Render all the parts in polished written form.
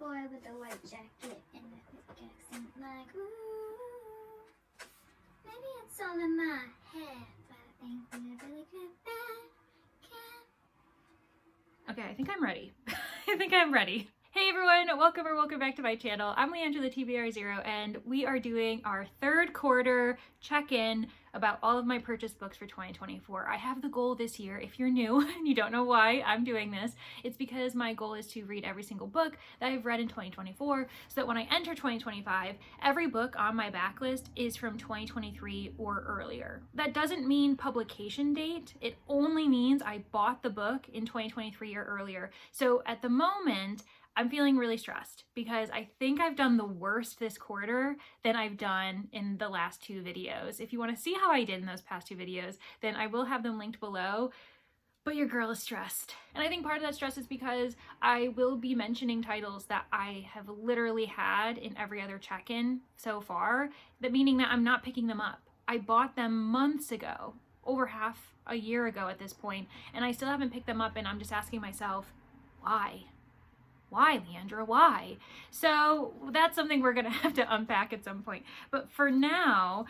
boy with the white jacket and the thick accent, like, ooh, maybe it's all in my head, but I think we're really good at Okay, I think I'm ready. I think I'm ready. Hey everyone, welcome back to my channel. I'm Leandra, the TBR0, and we are doing our third quarter check-in about all of my purchased books for 2024. I have the goal this year, if you're new and you don't know why I'm doing this, it's because my goal is to read every single book that I've read in 2024, so that when I enter 2025, every book on my backlist is from 2023 or earlier. That doesn't mean publication date, it only means I bought the book in 2023 or earlier. So at the moment, I'm feeling really stressed because I think I've done the worst this quarter than I've done in the last two videos. If you want to see how I did in those past two videos, then I will have them linked below. But your girl is stressed. And I think part of that stress is because I will be mentioning titles that I have literally had in every other check-in so far, that meaning that I'm not picking them up. I bought them months ago, over half a year ago at this point, and I still haven't picked them up, and I'm just asking myself, why? Why, Leandra, why? So that's something we're gonna have to unpack at some point. But for now,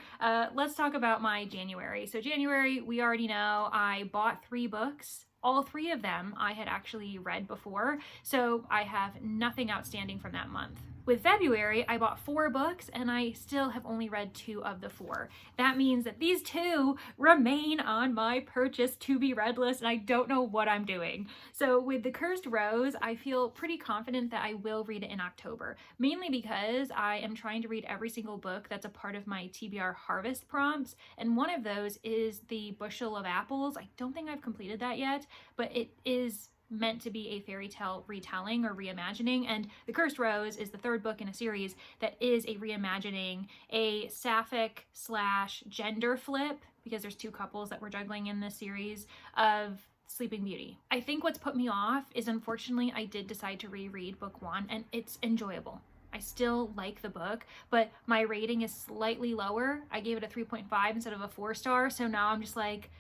let's talk about my January. So January, we already know I bought 3 books. All 3 of them I had actually read before, so I have nothing outstanding from that month. With February, I bought 4 books and I still have only read 2 of the 4. That means that these 2 remain on my purchase to be read list and I don't know what I'm doing. So with The Cursed Rose, I feel pretty confident that I will read it in October, mainly because I am trying to read every single book that's a part of my TBR harvest prompts, and one of those is The Bushel of Apples. I don't think I've completed that yet, but it is meant to be a fairy tale retelling or reimagining, and The Cursed Rose is the 3rd book in a series that is a reimagining, a sapphic / gender flip, because there's 2 couples that we're juggling in this series, of Sleeping Beauty. I think what's put me off is, unfortunately, I did decide to reread book 1 and it's enjoyable. I still like the book, but my rating is slightly lower. I gave it a 3.5 instead of a 4-star, so now I'm just like,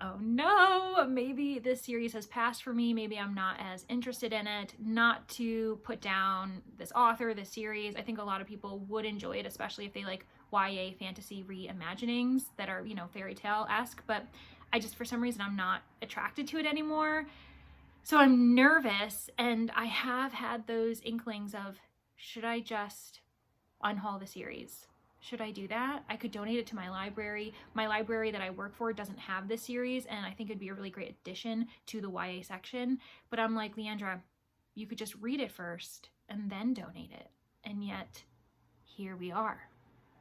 oh no, maybe this series has passed for me. Maybe I'm not as interested in it. Not to put down this author, this series. I think a lot of people would enjoy it, especially if they like YA fantasy reimaginings that are, you know, fairy tale-esque, but I just, for some reason, I'm not attracted to it anymore. So I'm nervous, and I have had those inklings of, should I just unhaul the series? Should I do that? I could donate it to my library. My library that I work for doesn't have this series, and I think it'd be a really great addition to the YA section. But I'm like, Leandra, you could just read it first and then donate it. And yet, here we are,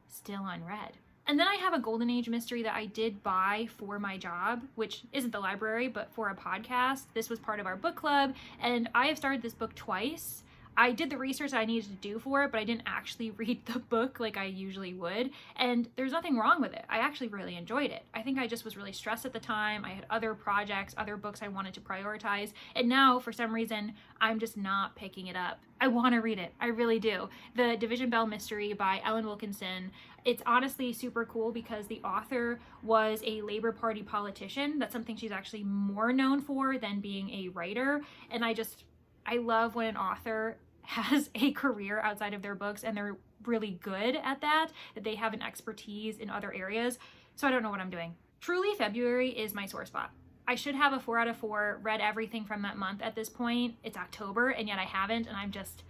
still unread. And then I have a Golden Age mystery that I did buy for my job, which isn't the library, but for a podcast. This was part of our book club, and I have started this book twice. I did the research I needed to do for it, but I didn't actually read the book like I usually would. And there's nothing wrong with it. I actually really enjoyed it. I think I just was really stressed at the time. I had other projects, other books I wanted to prioritize. And now, for some reason, I'm just not picking it up. I want to read it. I really do. The Division Bell Mystery by Ellen Wilkinson. It's honestly super cool because the author was a Labor Party politician. That's something she's actually more known for than being a writer. And I love when an author has a career outside of their books and they're really good at that they have an expertise in other areas. So I don't know what I'm doing. Truly, February is my sore spot. I should have a 4 out of 4, read everything from that month at this point. It's October and yet I haven't, and I'm just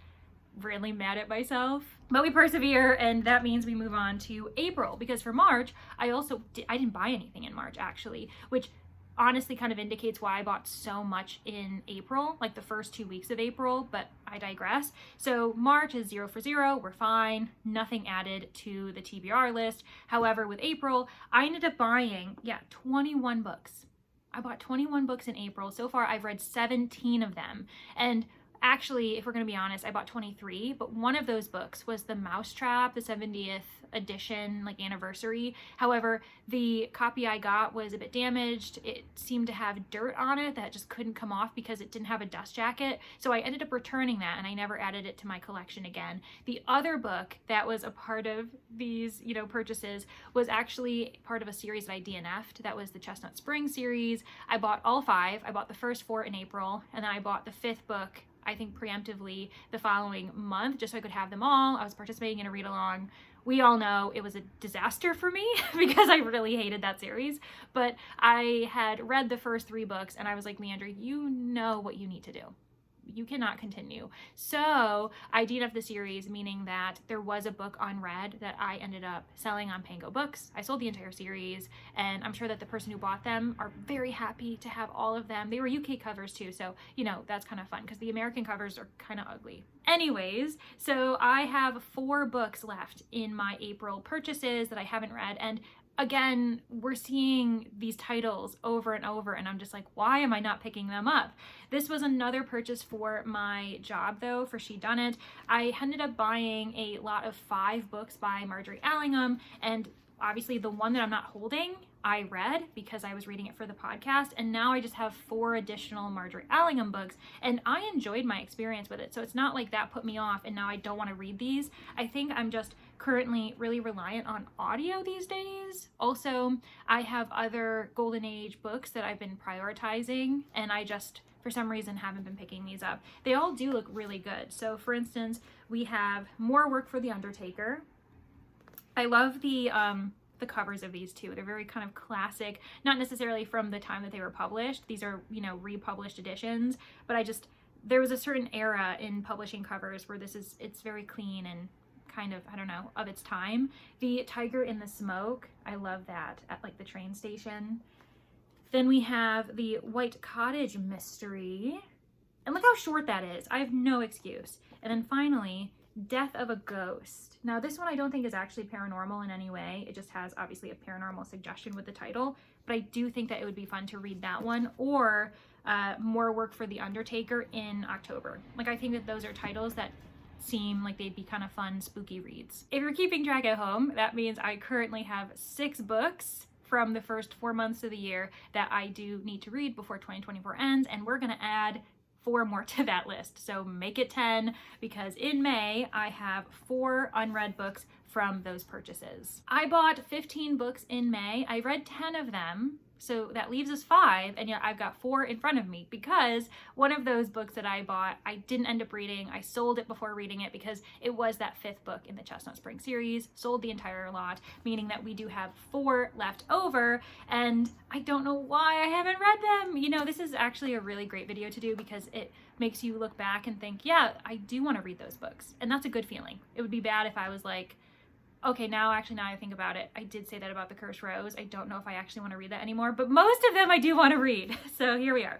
really mad at myself. But we persevere, and that means we move on to April, because for March, I didn't buy anything in March actually, which honestly kind of indicates why I bought so much in April, like the first 2 weeks of April, but I digress. So March is 0 for 0, we're fine, nothing added to the TBR list. However, with April, I ended up buying, 21 books. I bought 21 books in April. So far, I've read 17 of them. And actually, if we're going to be honest, I bought 23, but one of those books was The Mousetrap, the 70th edition, like anniversary. However, the copy I got was a bit damaged. It seemed to have dirt on it that just couldn't come off because it didn't have a dust jacket. So I ended up returning that and I never added it to my collection again. The other book that was a part of these, purchases was actually part of a series that I DNF'd. That was the Chestnut Spring series. I bought all 5. I bought the first 4 in April, and then I bought the 5th book I think preemptively the following month just so I could have them all. I was participating in a read along. We all know it was a disaster for me because I really hated that series, but I had read the first 3 books and I was like, Leandra, you know what you need to do. You cannot continue. So I DNF'd the series, meaning that there was a book unread that I ended up selling on Pango Books. I sold the entire series, and I'm sure that the person who bought them are very happy to have all of them. They were UK covers too, so you know, that's kind of fun because the American covers are kind of ugly. Anyways, so I have 4 books left in my April purchases that I haven't read, and again, we're seeing these titles over and over, and I'm just like, why am I not picking them up? This was another purchase for my job, though, for She Done It. I ended up buying a lot of 5 books by Marjorie Allingham, and obviously the one that I'm not holding, I read because I was reading it for the podcast, and now I just have 4 additional Marjorie Allingham books, and I enjoyed my experience with it, so it's not like that put me off and now I don't want to read these. I think I'm just currently really reliant on audio these days. Also, I have other Golden Age books that I've been prioritizing, and I just, for some reason, haven't been picking these up. They all do look really good. So for instance, we have More Work for the Undertaker. I love the covers of these too. They're very kind of classic, not necessarily from the time that they were published. These are, you know, republished editions, but there was a certain era in publishing covers where it's very clean and kind of, I don't know, of its time. The Tiger in the Smoke, I love that, at like the train station. Then we have the White Cottage Mystery, and look how short that is. I have no excuse. And then finally, Death of a Ghost. Now this one I don't think is actually paranormal in any way. It just has obviously a paranormal suggestion with the title, but I do think that it would be fun to read that one, or More Work for the Undertaker in October. Like, I think that those are titles that seem like they'd be kind of fun, spooky reads. If you're keeping track at home, that means I currently have 6 books from the first 4 months of the year that I do need to read before 2024 ends, and we're gonna add 4 more to that list. So make it 10, because in May I have 4 unread books from those purchases. I bought 15 books in May. I read 10 of them, so that leaves us 5, and yet I've got 4 in front of me because one of those books that I bought, I didn't end up reading. I sold it before reading it because it was that 5th book in the Chestnut Spring series, sold the entire lot, meaning that we do have 4 left over, and I don't know why I haven't read them. You know, this is actually a really great video to do because it makes you look back and think, yeah, I do want to read those books, and that's a good feeling. It would be bad if I was like, okay, now I think about it, I did say that about The Cursed Rose. I don't know if I actually want to read that anymore, but most of them I do want to read. So here we are.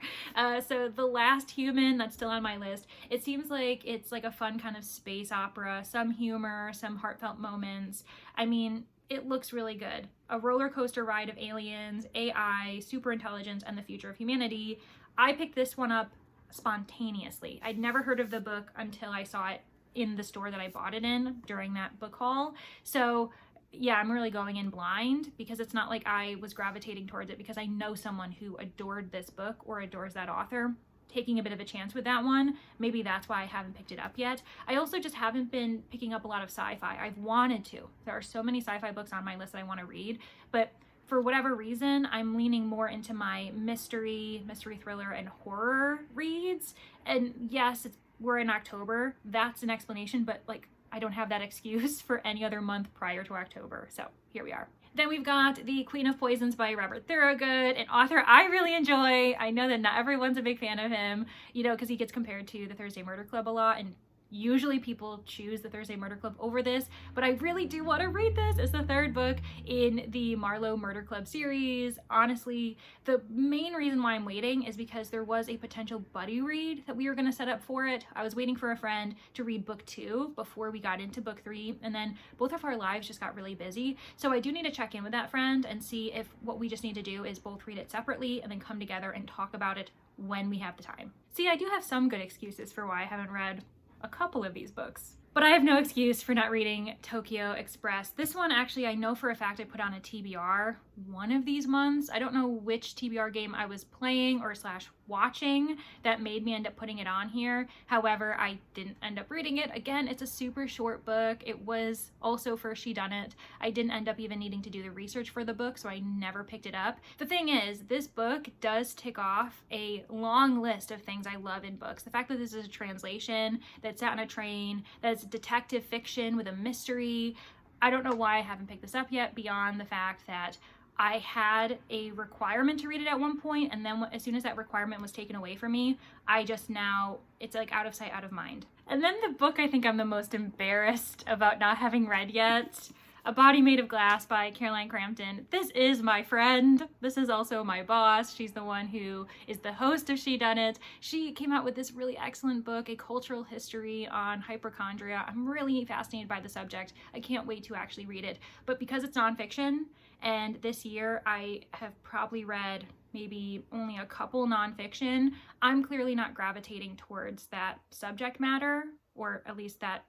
So The Last Human, that's still on my list. It seems like it's like a fun kind of space opera, some humor, some heartfelt moments. I mean, it looks really good. A roller coaster ride of aliens, AI, superintelligence, and the future of humanity. I picked this one up spontaneously. I'd never heard of the book until I saw it in the store that I bought it in during that book haul. So yeah, I'm really going in blind because it's not like I was gravitating towards it because I know someone who adored this book or adores that author. Taking a bit of a chance with that one. Maybe that's why I haven't picked it up yet. I also just haven't been picking up a lot of sci-fi. I've wanted to. There are so many sci-fi books on my list that I want to read, but for whatever reason, I'm leaning more into my mystery thriller, and horror reads. And yes, we're in October. That's an explanation, but like, I don't have that excuse for any other month prior to October. So here we are. Then we've got The Queen of Poisons by Robert Thorogood, an author I really enjoy. I know that not everyone's a big fan of him, you know, because he gets compared to the Thursday Murder Club a lot, and usually people choose the Thursday Murder Club over this, but I really do want to read this. It's the 3rd book in the Marlowe Murder Club series. Honestly, the main reason why I'm waiting is because there was a potential buddy read that we were going to set up for it. I was waiting for a friend to read book 2 before we got into book 3, and then both of our lives just got really busy. So I do need to check in with that friend and see if what we just need to do is both read it separately and then come together and talk about it when we have the time. See, I do have some good excuses for why I haven't read a couple of these books. But I have no excuse for not reading Tokyo Express. This one, actually, I know for a fact I put on a TBR one of these months. I don't know which TBR game I was playing or slash watching that made me end up putting it on here. However, I didn't end up reading it. Again, it's a super short book. It was also for She Done It. I didn't end up even needing to do the research for the book, so I never picked it up. The thing is, this book does tick off a long list of things I love in books. The fact that this is a translation, that's set on a train, that's detective fiction with a mystery. I don't know why I haven't picked this up yet, beyond the fact that I had a requirement to read it at one point, and then as soon as that requirement was taken away from me, I just now, it's like out of sight, out of mind. And then the book I think I'm the most embarrassed about not having read yet, A Body Made of Glass by Caroline Crampton. This is my friend. This is also my boss. She's the one who is the host of She Done It. She came out with this really excellent book, A Cultural History on Hypochondria. I'm really fascinated by the subject. I can't wait to actually read it. But because it's nonfiction, and this year I have probably read maybe only a couple nonfiction, I'm clearly not gravitating towards that subject matter, or at least that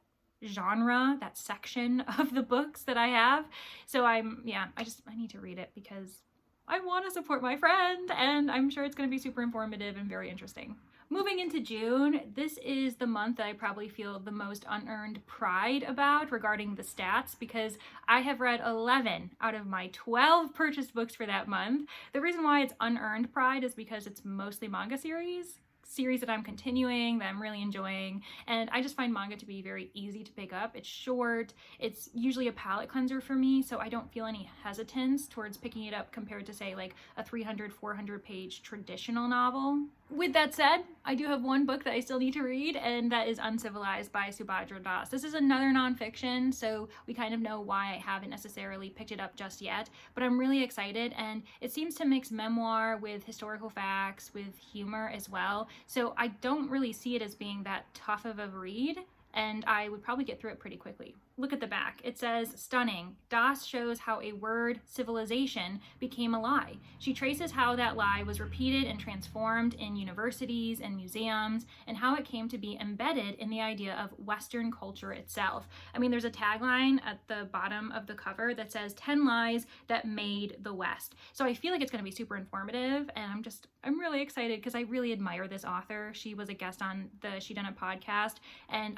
genre, that section of the books that I have. So I need to read it because I want to support my friend, and I'm sure it's going to be super informative and very interesting. Moving into June, this is the month that I probably feel the most unearned pride about regarding the stats, because I have read 11 out of my 12 purchased books for that month. The reason why it's unearned pride is because it's mostly manga series that I'm continuing, that I'm really enjoying, and I just find manga to be very easy to pick up. It's short, it's usually a palate cleanser for me, so I don't feel any hesitance towards picking it up compared to, say, like a 300-400 page traditional novel. With that said, I do have one book that I still need to read, and that is Uncivilized by Subhadra Das. This is another nonfiction, so we kind of know why I haven't necessarily picked it up just yet, but I'm really excited, and it seems to mix memoir with historical facts, with humor as well, so I don't really see it as being that tough of a read, and I would probably get through it pretty quickly. Look at the back. It says, "Stunning. Das shows how a word, civilization, became a lie. She traces how that lie was repeated and transformed in universities and museums, and how it came to be embedded in the idea of Western culture itself." I mean, there's a tagline at the bottom of the cover that says 10 lies that made the West. So I feel like it's going to be super informative, and I'm really excited because I really admire this author. She was a guest on the She Done It podcast, and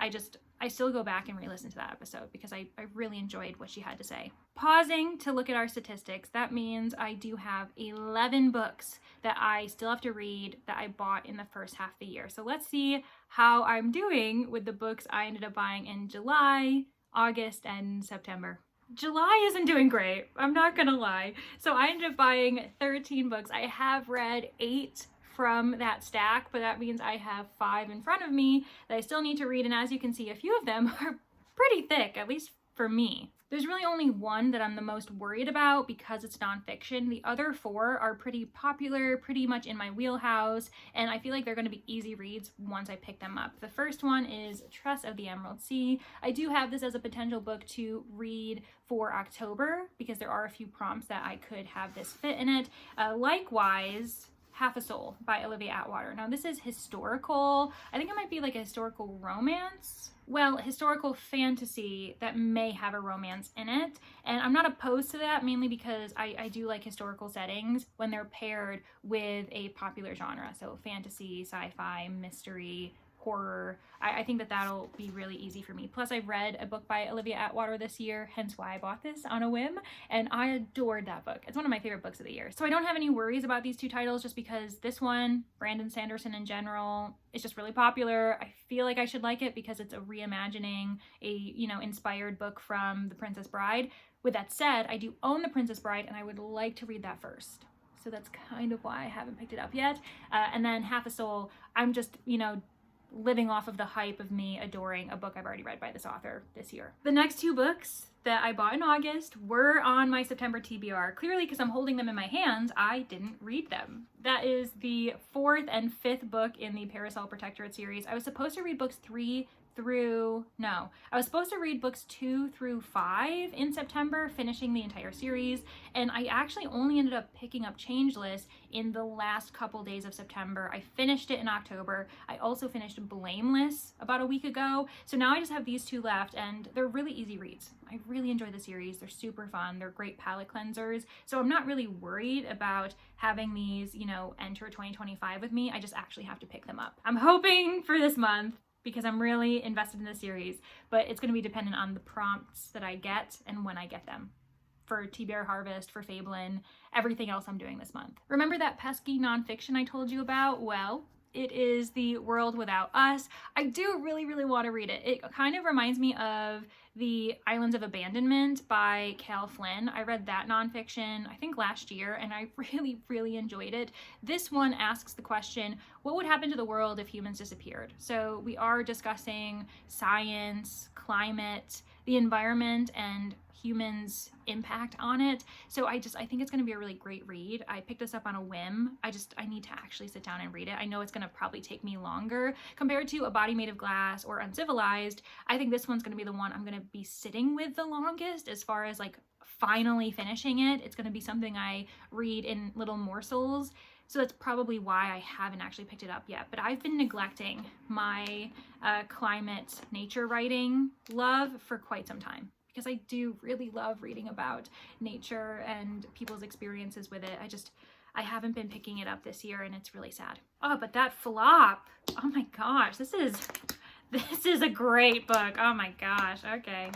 I still go back and re-listen to that episode because I really enjoyed what she had to say. Pausing to look at our statistics, that means I do have 11 books that I still have to read that I bought in the first half of the year. So let's see how I'm doing with the books I ended up buying in July, August, and September. July isn't doing great, I'm not gonna lie. So I ended up buying 13 books. I have read 8 from that stack, but that means I have 5 in front of me that I still need to read, and as you can see, a few of them are pretty thick, at least for me. There's really only one that I'm the most worried about because it's nonfiction. The other 4 are pretty popular, pretty much in my wheelhouse, and I feel like they're going to be easy reads once I pick them up. The first one is Tress of the Emerald Sea. I do have this as a potential book to read for October because there are a few prompts that I could have this fit in it. Likewise, Half a Soul by Olivia Atwater. Now this is historical. I think it might be like a historical romance. Well, historical fantasy that may have a romance in it. And I'm not opposed to that, mainly because I do like historical settings when they're paired with a popular genre. So fantasy, sci-fi, mystery, horror. I think that that'll be really easy for me. Plus, I read a book by Olivia Atwater this year, hence why I bought this on a whim, and I adored that book. It's one of my favorite books of the year. So I don't have any worries about these 2 titles just because this one, Brandon Sanderson in general, is just really popular. I feel like I should like it because it's a reimagining, inspired book from The Princess Bride. With that said, I do own The Princess Bride, and I would like to read that first. So that's kind of why I haven't picked it up yet. And then Half a Soul, I'm just, living off of the hype of me adoring a book I've already read by this author this year. The next 2 books that I bought in August were on my September TBR. Clearly, because I'm holding them in my hands, I didn't read them. That is the 4th and 5th book in the Parasol Protectorate series. I was supposed to read books 3 I was supposed to read books 2 through 5 in September, finishing the entire series, and I actually only ended up picking up Changeless in the last couple days of September. I finished it in October. I also finished Blameless about a week ago, so now I just have these 2 left, and they're really easy reads. I really enjoy the series. They're super fun. They're great palate cleansers, so I'm not really worried about having these, enter 2025 with me. I just actually have to pick them up. I'm hoping for this month, because I'm really invested in the series, but it's going to be dependent on the prompts that I get and when I get them. For TBR Harvest, for Fabelin, everything else I'm doing this month. Remember that pesky nonfiction I told you about? Well, it is The World Without Us. I do really, really want to read it. It kind of reminds me of The Islands of Abandonment by Cal Flynn. I read that nonfiction, I think last year, and I really, really enjoyed it. This one asks the question, what would happen to the world if humans disappeared? So we are discussing science, climate, the environment, and humans' impact on it. So I think it's going to be a really great read. I picked this up on a whim. I need to actually sit down and read it. I know it's going to probably take me longer compared to A Body Made of Glass or Uncivilized. I think this one's going to be the one I'm going to be sitting with the longest as far as like finally finishing it. It's going to be something I read in little morsels. So that's probably why I haven't actually picked it up yet. But I've been neglecting my climate nature writing love for quite some time, because I do really love reading about nature and people's experiences with it. I haven't been picking it up this year, and it's really sad. Oh, but that flop. Oh my gosh, this is a great book. Oh my gosh, okay.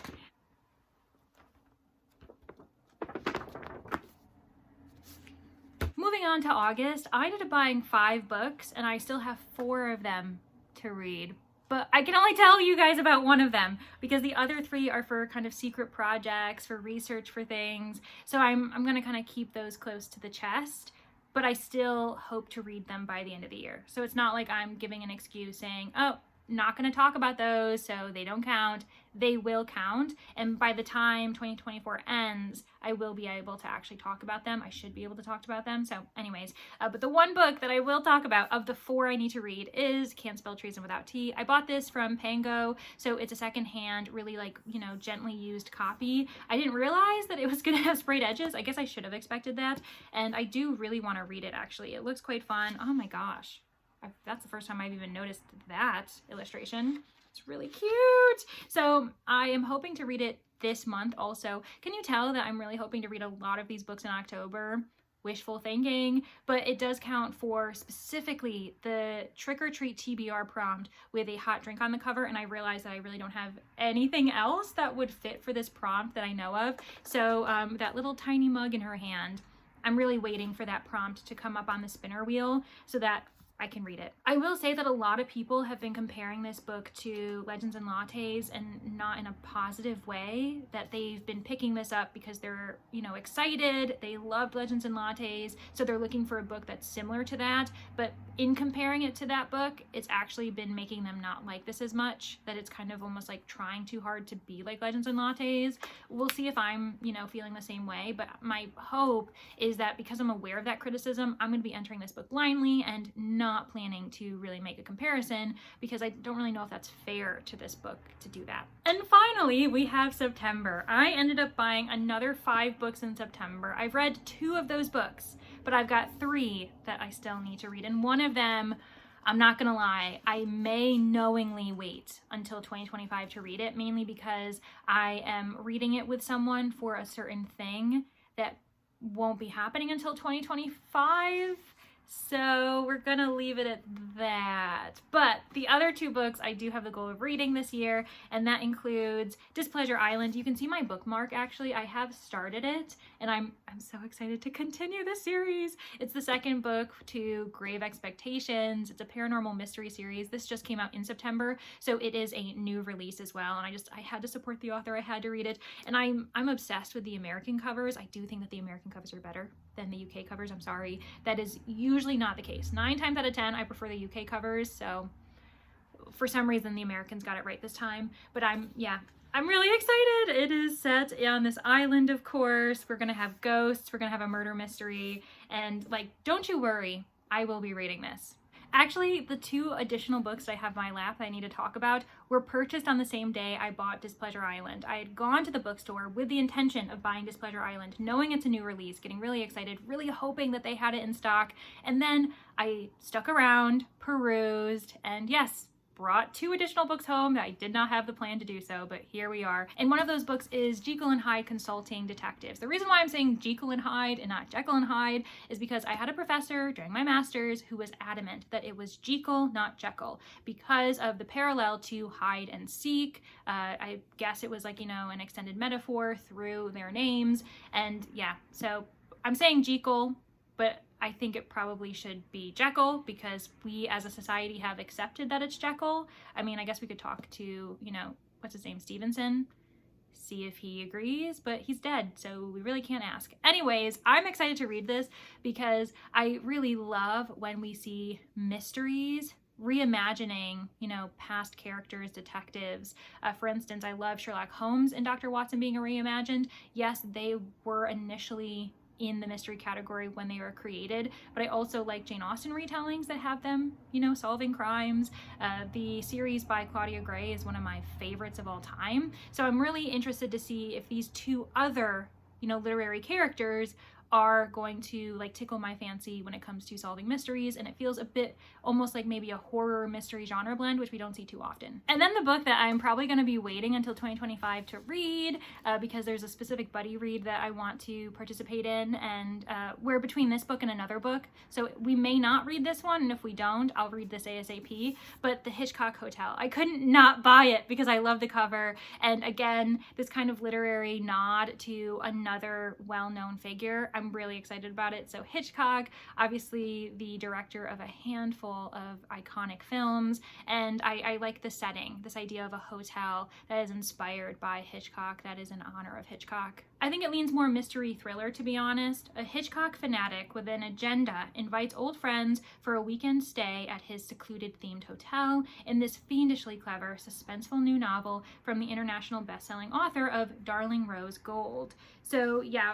Moving on to August, I ended up buying 5 books, and I still have 4 of them to read. But I can only tell you guys about one of them because the other 3 are for kind of secret projects, for research for things. So I'm going to kind of keep those close to the chest, but I still hope to read them by the end of the year. So it's not like I'm giving an excuse saying, oh, not going to talk about those, so they don't count. They will count, and by the time 2024 ends, I will be able to actually talk about them. I should be able to talk about them. So anyways, but the one book that I will talk about of the 4 I need to read is Can't Spell Treason Without T. I bought this from Pango, so it's a secondhand, really gently used copy. I didn't realize that it was going to have sprayed edges. I guess I should have expected that, and I do really want to read it, actually. It looks quite fun. Oh my gosh. That's the first time I've even noticed that illustration. It's really cute. So I am hoping to read it this month also. Can you tell that I'm really hoping to read a lot of these books in October? Wishful thinking, but it does count for specifically the trick or treat TBR prompt with a hot drink on the cover, and I realized that I really don't have anything else that would fit for this prompt that I know of. So that little tiny mug in her hand, I'm really waiting for that prompt to come up on the spinner wheel so that I can read it. I will say that a lot of people have been comparing this book to Legends and Lattes, and not in a positive way, that they've been picking this up because they're, excited. They loved Legends and Lattes, so they're looking for a book that's similar to that. But in comparing it to that book, it's actually been making them not like this as much, that it's kind of almost like trying too hard to be like Legends and Lattes. We'll see if I'm, feeling the same way, but my hope is that because I'm aware of that criticism, I'm going to be entering this book blindly and not planning to really make a comparison, because I don't really know if that's fair to this book to do that. And finally, we have September. I ended up buying another 5 books in September. I've read 2 of those books, but I've got 3 that I still need to read, and one of them, I'm not gonna lie, I may knowingly wait until 2025 to read it, mainly because I am reading it with someone for a certain thing that won't be happening until 2025. So we're gonna leave it at that. But the other 2 books I do have the goal of reading this year, and that includes Displeasure Island. You can see my bookmark, actually. I have started it, and I'm so excited to continue this series. It's the 2nd book to Grave Expectations. It's a paranormal mystery series. This just came out in September, so it is a new release as well, and I had to support the author. I had to read it, and I'm obsessed with the American covers. I do think that the American covers are better than the UK covers. I'm sorry. That is usually not the case. 9 times out of 10, I prefer the UK covers. So for some reason, the Americans got it right this time. But I'm really excited. It is set on this island, of course. We're going to have ghosts. We're going to have a murder mystery. And don't you worry, I will be reading this. Actually, the 2 additional books I have in my lap that I need to talk about were purchased on the same day I bought Displeasure Island. I had gone to the bookstore with the intention of buying Displeasure Island, knowing it's a new release, getting really excited, really hoping that they had it in stock, and then I stuck around, perused, and yes, brought 2 additional books home that I did not have the plan to do so, but here we are. And one of those books is Jekyll and Hyde Consulting Detectives. The reason why I'm saying Jekyll and Hyde and not Jekyll and Hyde is because I had a professor during my master's who was adamant that it was Jekyll, not Jekyll, because of the parallel to hide and seek. I guess it was like, you know, an extended metaphor through their names. And yeah, so I'm saying Jekyll, but I think it probably should be Jekyll because we as a society have accepted that it's Jekyll. I mean, I guess we could talk to, you know, what's his name, Stevenson, see if he agrees, but he's dead, so we really can't ask. Anyways, I'm excited to read this because I really love when we see mysteries reimagining, you know, past characters, detectives. For instance, I love Sherlock Holmes and Dr. Watson being reimagined. Yes, they were initially in the mystery category when they were created, but I also like Jane Austen retellings that have them, you know, solving crimes. The series by Claudia Gray is one of my favorites of all time. So I'm really interested to see if these 2 other, you know, literary characters are going to like tickle my fancy when it comes to solving mysteries, and it feels a bit almost like maybe a horror mystery genre blend, which we don't see too often. And then the book that I'm probably going to be waiting until 2025 to read because there's a specific buddy read that I want to participate in, and we're between this book and another book, so we may not read this one, and if we don't, I'll read this ASAP. But The Hitchcock Hotel, I couldn't not buy it because I love the cover, and again, this kind of literary nod to another well-known figure. I'm really excited about it. So Hitchcock, obviously the director of a handful of iconic films, and I like the setting, this idea of a hotel that is inspired by Hitchcock, that is in honor of Hitchcock. I think it leans more mystery thriller, to be honest. A Hitchcock fanatic with an agenda invites old friends for a weekend stay at his secluded themed hotel in this fiendishly clever, suspenseful new novel from the international best-selling author of Darling Rose Gold. So yeah,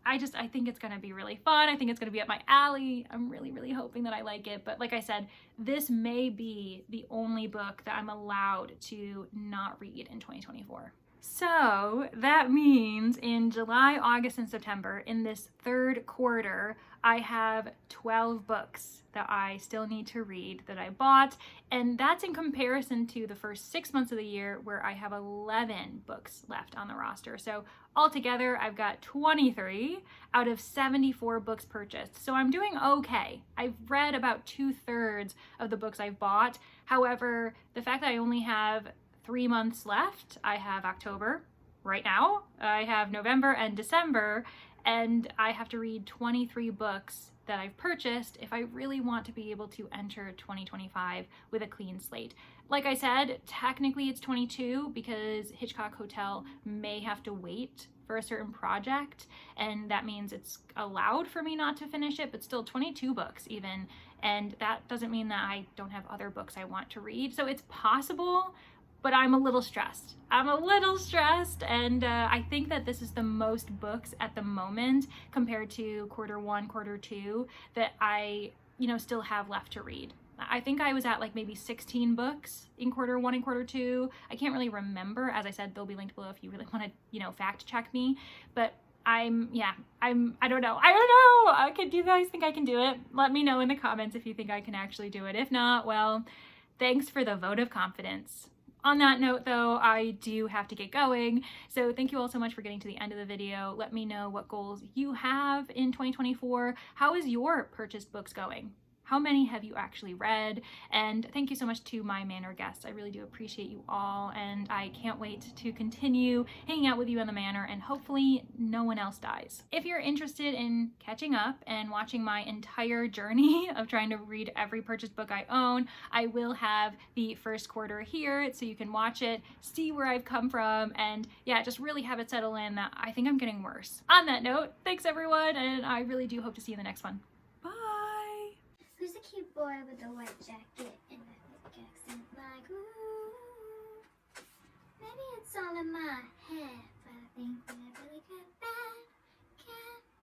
I think it's gonna be really fun. I think it's gonna be up my alley. I'm really, really hoping that I like it. But like I said, this may be the only book that I'm allowed to not read in 2024. So that means in July, August, and September, in this 3rd quarter, I have 12 books that I still need to read that I bought. And that's in comparison to the first 6 months of the year where I have 11 books left on the roster. So altogether, I've got 23 out of 74 books purchased. So I'm doing okay. I've read about 2/3 of the books I've bought. However, the fact that I only have 3 months left. I have October right now, I have November and December, and I have to read 23 books that I've purchased if I really want to be able to enter 2025 with a clean slate. Like I said, technically it's 22 because Hitchcock Hotel may have to wait for a certain project, and that means it's allowed for me not to finish it, but still 22 books even, and that doesn't mean that I don't have other books I want to read. So it's possible, but I'm a little stressed. And I think that this is the most books at the moment compared to quarter 1, quarter 2 that I, you know, still have left to read. I think I was at like maybe 16 books in quarter 1 and quarter 2. I can't really remember. As I said, they'll be linked below if you really want to, you know, fact check me. But I don't know. Do you guys think I can do it? Let me know in the comments if you think I can actually do it. If not, well, thanks for the vote of confidence. On that note though, I do have to get going. So thank you all so much for getting to the end of the video. Let me know what goals you have in 2024. How is your purchased books going? How many have you actually read? And thank you so much to my Manor guests. I really do appreciate you all, and I can't wait to continue hanging out with you in the Manor, and hopefully no one else dies. If you're interested in catching up and watching my entire journey of trying to read every purchased book I own, I will have the first quarter here so you can watch it, see where I've come from, and yeah, just really have it settle in that I think I'm getting worse. On that note, thanks everyone, and I really do hope to see you in the next one. Bye! Who's the cute boy with the white jacket?